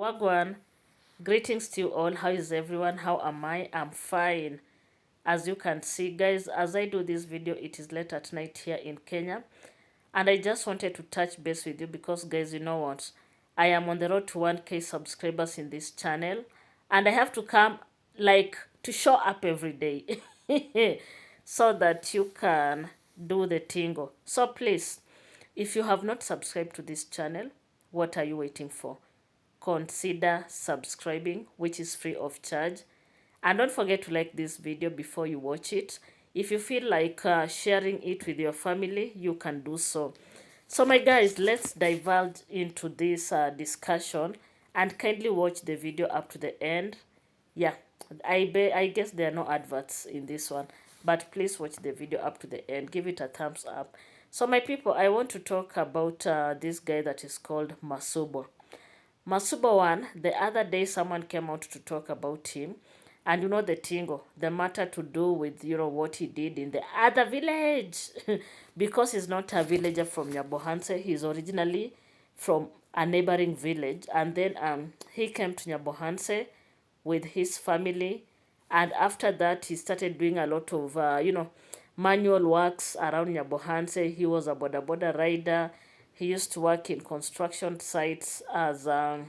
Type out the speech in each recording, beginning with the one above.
Wagwan, greetings to you all. How is everyone? How am I? I'm fine. As you can see, guys, as I do this video, it is late at night here in Kenya. And I just wanted to touch base with you because, guys, you know what? I am on the road to 1K subscribers in this channel. And I have to come, like, to show up every day. So that you can do the tingo. So please, if you have not subscribed to this channel, what are you waiting for? Consider subscribing, which is free of charge, and don't forget to like this video before you watch it. If you feel like sharing it with your family, you can do so. So my guys, let's divulge into this discussion, and kindly watch the video up to the end. Yeah, I guess there are no adverts in this one, but please watch the video up to the end. Give it a thumbs up. So my people, I want to talk about this guy that is called MASUBO. MASUBO one, the other day someone came out to talk about him. And you know the tingo, the matter to do with, you know, what he did in the other village. Because he's not a villager from Nyabohanse. He's originally from a neighboring village. And then he came to Nyabohanse with his family. And after that, he started doing a lot of, manual works around Nyabohanse. He was a boda rider. He used to work in construction sites as a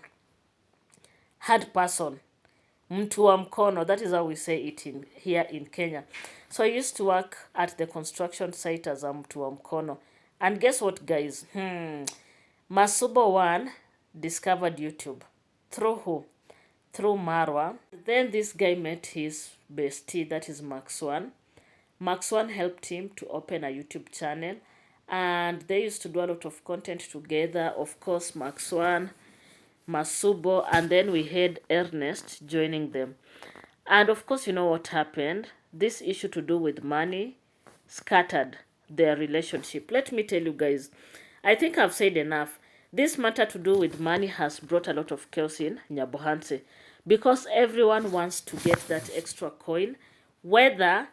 hard person. Mtu wa mkono, that is how we say it here in Kenya. So I used to work at the construction site as a mtu wa mkono. And guess what, guys? MASUBO one discovered YouTube. Through who? Through Marwa. Then this guy met his bestie, that is Max One. Max One helped him to open a YouTube channel. And they used to do a lot of content together. Of course, Max One, MASUBO, and then we had Ernest joining them. And of course, you know what happened? This issue to do with money scattered their relationship. Let me tell you guys, I think I've said enough. This matter to do with money has brought a lot of chaos in Nyabohanse because everyone wants to get that extra coin, whether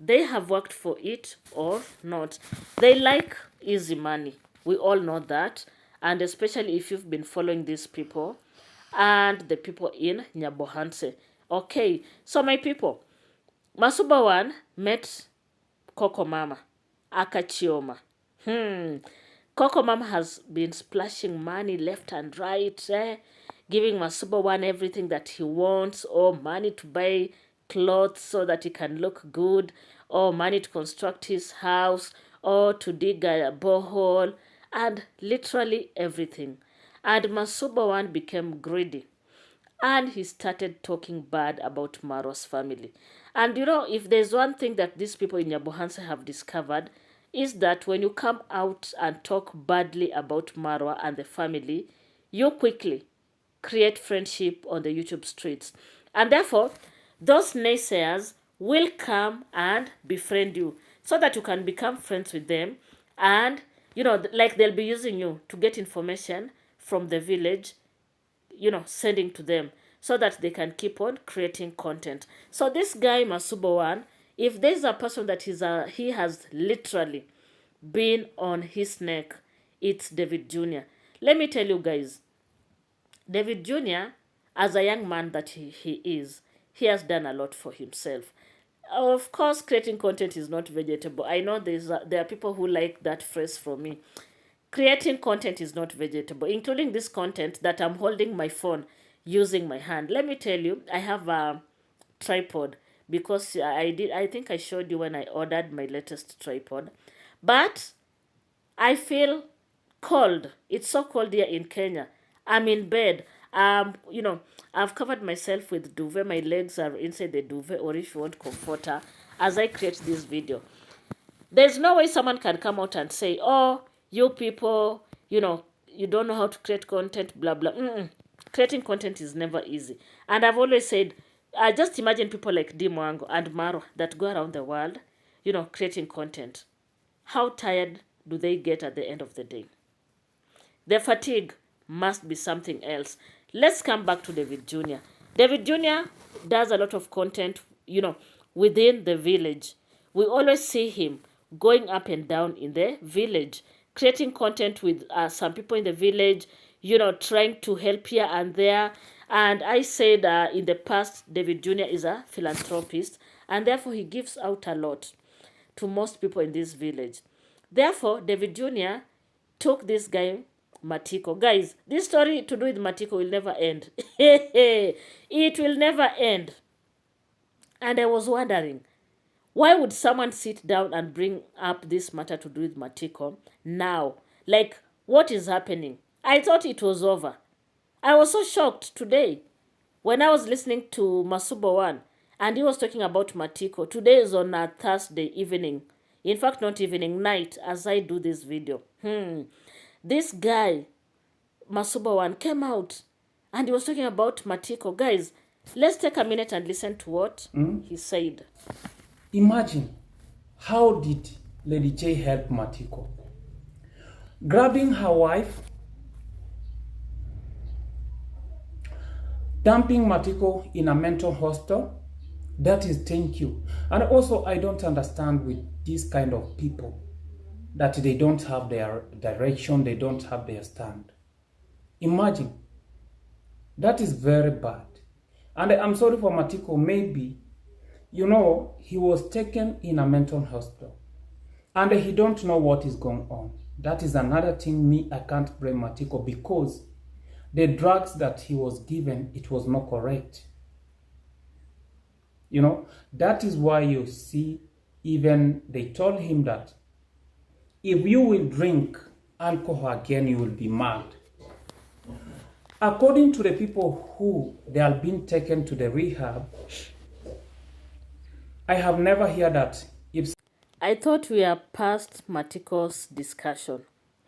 they have worked for it or not. They like easy money. We all know that. And especially if you've been following these people and the people in Nyabohanse. Okay, so my people, MASUBO one met Coco Mama, Akachioma. Coco Mama has been splashing money left and right, giving MASUBO one everything that he wants, or money to buy clothes so that he can look good, or money to construct his house, or to dig a borehole, and literally everything. And MASUBO one became greedy. And he started talking bad about Maro's family. And you know, if there's one thing that these people in Nyabohanse have discovered, is that when you come out and talk badly about Marwa and the family, you quickly create friendship on the YouTube streets. And therefore, those naysayers will come and befriend you so that you can become friends with them. And, you know, like they'll be using you to get information from the village, you know, sending to them so that they can keep on creating content. So this guy, MASUBO one, if there's a person that he has literally been on his neck, it's David Jr. Let me tell you guys, David Jr., as a young man that he is, he has done a lot for himself. Of course, creating content is not vegetable. I know there are people who like that phrase from me. Creating content is not vegetable, including this content that I'm holding my phone using my hand. Let me tell you, I have a tripod because I think I showed you when I ordered my latest tripod. But I feel cold. It's so cold here in Kenya. I'm in bed. You know, I've covered myself with duvet. My legs are inside the duvet, or if you want, comforter, as I create this video. There's no way someone can come out and say, oh, you people, you know, you don't know how to create content, blah, blah. Creating content is never easy. And I've always said, just imagine people like Dimwango and Maro that go around the world, you know, creating content. How tired do they get at the end of the day? The fatigue must be something else. Let's come back to David Jr. David Jr. does a lot of content, you know, within the village. We always see him going up and down in the village, creating content with some people in the village, you know, trying to help here and there. And I said in the past, David Jr. is a philanthropist, and therefore he gives out a lot to most people in this village. Therefore, David Jr. took this guy, Matiko. Guys, this story to do with Matiko will never end. It will never end. And I was wondering, why would someone sit down and bring up this matter to do with Matiko now? Like, what is happening? I thought it was over. I was so shocked today when I was listening to MASUBO 1 and he was talking about Matiko. Today is on a Thursday evening. In fact, not evening, night, as I do this video. This guy, MASUBO 1, came out and he was talking about Matiko. Guys, let's take a minute and listen to what he said. Imagine, how did Lady J help Matiko? Grabbing her wife, dumping Matiko in a mental hostel, that is thank you. And also, I don't understand with these kind of people that they don't have their direction, they don't have their stand. Imagine, that is very bad. And I'm sorry for Matiko, maybe, you know, he was taken in a mental hospital and he don't know what is going on. That is another thing I can't blame Matiko, because the drugs that he was given, it was not correct. You know, that is why you see, even they told him that if you will drink alcohol again, you will be mad. According to the people who they are being taken to the rehab, I have never heard that. I thought we are past Matiko's discussion.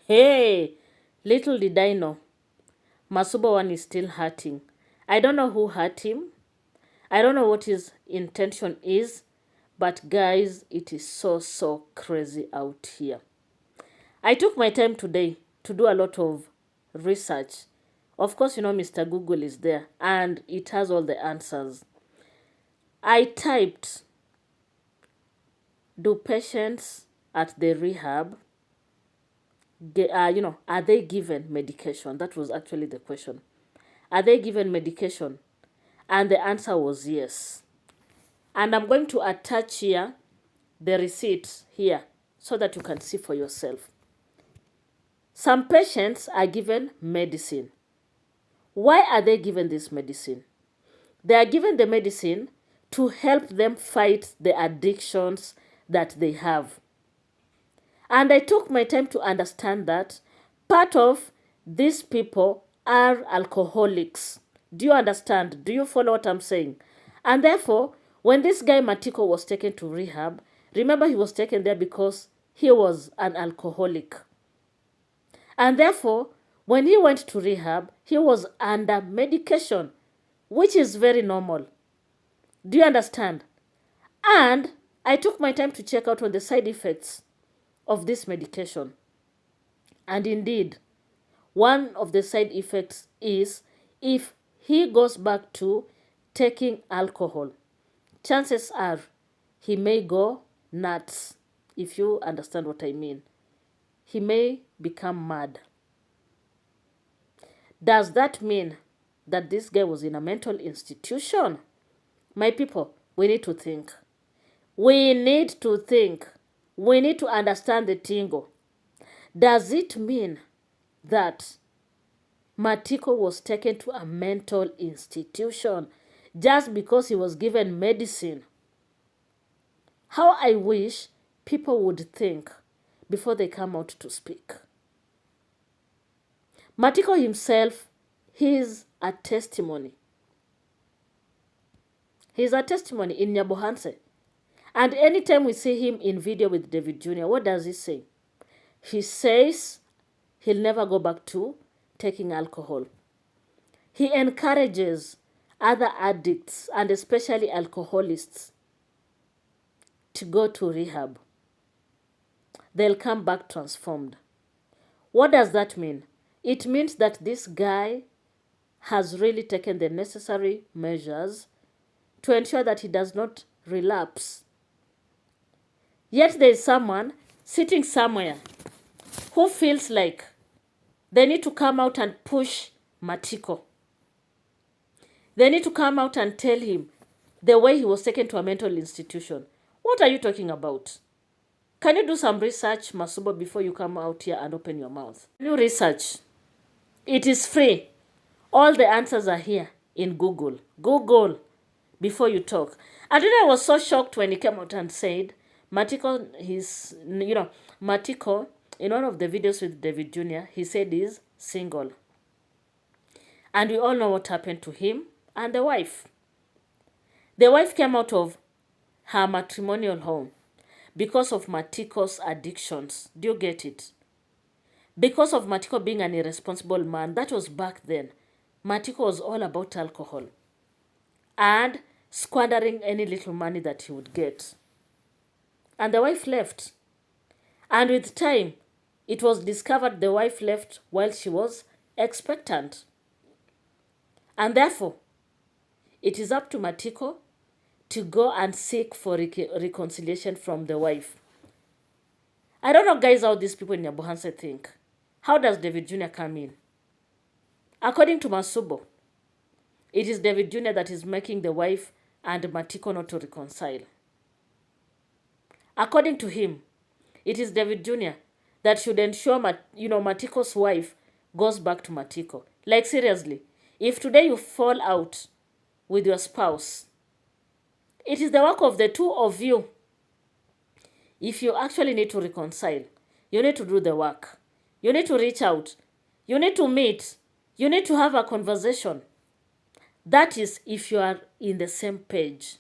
Hey, little did I know, MASUBO 1 is still hurting. I don't know who hurt him. I don't know what his intention is. But guys, it is so crazy out here. I took my time today to do a lot of research. Of course, you know, Mr. Google is there and it has all the answers. I typed, do patients at the rehab, are they given medication? That was actually the question. Are they given medication? And the answer was yes. And I'm going to attach here the receipts here so that you can see for yourself. Some patients are given medicine. Why are they given this medicine? They are given the medicine to help them fight the addictions that they have. And I took my time to understand that part of these people are alcoholics. Do you understand? Do you follow what I'm saying? And therefore, when this guy Matiko was taken to rehab, remember he was taken there because he was an alcoholic. And therefore, when he went to rehab, he was under medication, which is very normal. Do you understand? And I took my time to check out on the side effects of this medication. And indeed, one of the side effects is if he goes back to taking alcohol, chances are he may go nuts, if you understand what I mean. He may become mad. Does that mean that this guy was in a mental institution? My people, we need to think. We need to think. We need to understand the tingo. Does it mean that Matiko was taken to a mental institution just because he was given medicine? How I wish people would think before they come out to speak. Matiko himself, he is a testimony. He is a testimony in Nyabohanse. And anytime we see him in video with David Jr., what does he say? He says he'll never go back to taking alcohol. He encourages other addicts and especially alcoholists to go to rehab. They'll come back transformed. What does that mean? It means that this guy has really taken the necessary measures to ensure that he does not relapse. Yet there is someone sitting somewhere who feels like They need to come out and push Matiko. They need to come out and tell him the way he was taken to a mental institution. What are you talking about? Can you do some research, MASUBO, before you come out here and open your mouth? Can you research? It is free. All the answers are here in Google. Google before you talk. And then I was so shocked when he came out and said, Matiko, Matiko, in one of the videos with David Jr., he said he's single. And we all know what happened to him and the wife. The wife came out of her matrimonial home because of Matiko's addictions. Do you get it? Because of Matiko being an irresponsible man. That was back then. Matiko was all about alcohol and squandering any little money that he would get. And the wife left. And with time, it was discovered the wife left while she was expectant. And therefore, it is up to Matiko to go and seek for reconciliation from the wife. I don't know, guys, how these people in Nyabohanse think. How does David Jr. come in? According to MASUBO, it is David Jr. that is making the wife and Matiko not to reconcile. According to him, it is David Jr. that should ensure Matiko's wife goes back to Matiko. Like, seriously, if today you fall out with your spouse, it is the work of the two of you. If you actually need to reconcile, you need to do the work. You need to reach out. You need to meet. You need to have a conversation. That is if you are in the same page.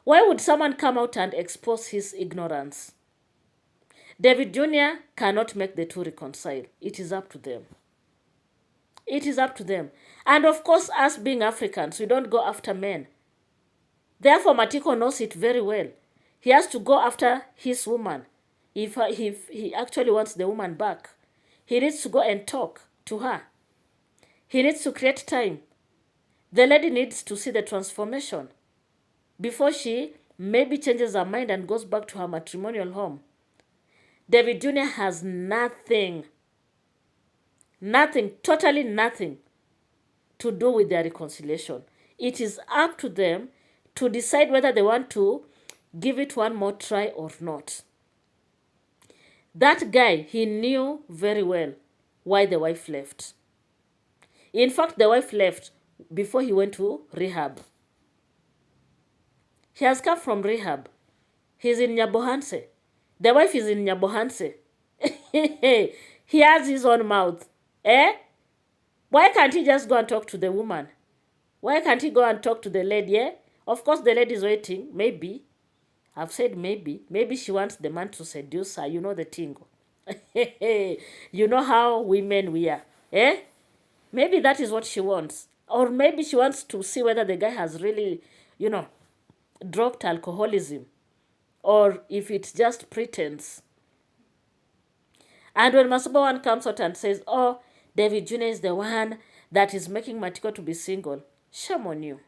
Why would someone come out and expose his ignorance? David Jr. cannot make the two reconcile. It is up to them. It is up to them. And of course, us being Africans, we don't go after men. Therefore, Matiko knows it very well. He has to go after his woman. If he actually wants the woman back, he needs to go and talk to her. He needs to create time. The lady needs to see the transformation before she maybe changes her mind and goes back to her matrimonial home. David Jr. has nothing, totally nothing to do with their reconciliation. It is up to them to decide whether they want to give it one more try or not. That guy, he knew very well why the wife left. In fact, the wife left before he went to rehab. He has come from rehab. He's in Nyabohanse. The wife is in Nyabohanse. He has his own mouth. Why can't he just go and talk to the woman? Why can't he go and talk to the lady? Of course, the lady is waiting. Maybe. I've said maybe. Maybe she wants the man to seduce her. You know the thing. You know how women we are. Maybe that is what she wants. Or maybe she wants to see whether the guy has really, dropped alcoholism. Or if it's just pretense. And when MASUBO one comes out and says, oh, David Jr. is the one that is making Matiko to be single, shame on you.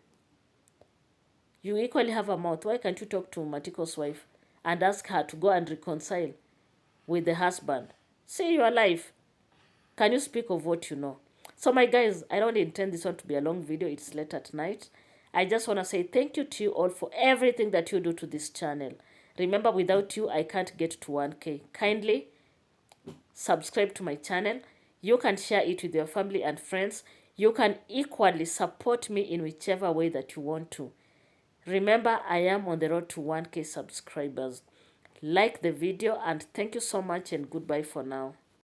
You equally have a mouth. Why can't you talk to Matiko's wife and ask her to go and reconcile with the husband? See your life. Can you speak of what you know? So my guys, I don't intend this one to be a long video. It's late at night. I just want to say thank you to you all for everything that you do to this channel. Remember, without you, I can't get to 1K. Kindly subscribe to my channel. You can share it with your family and friends. You can equally support me in whichever way that you want to. Remember, I am on the road to 1K subscribers. Like the video and thank you so much and goodbye for now.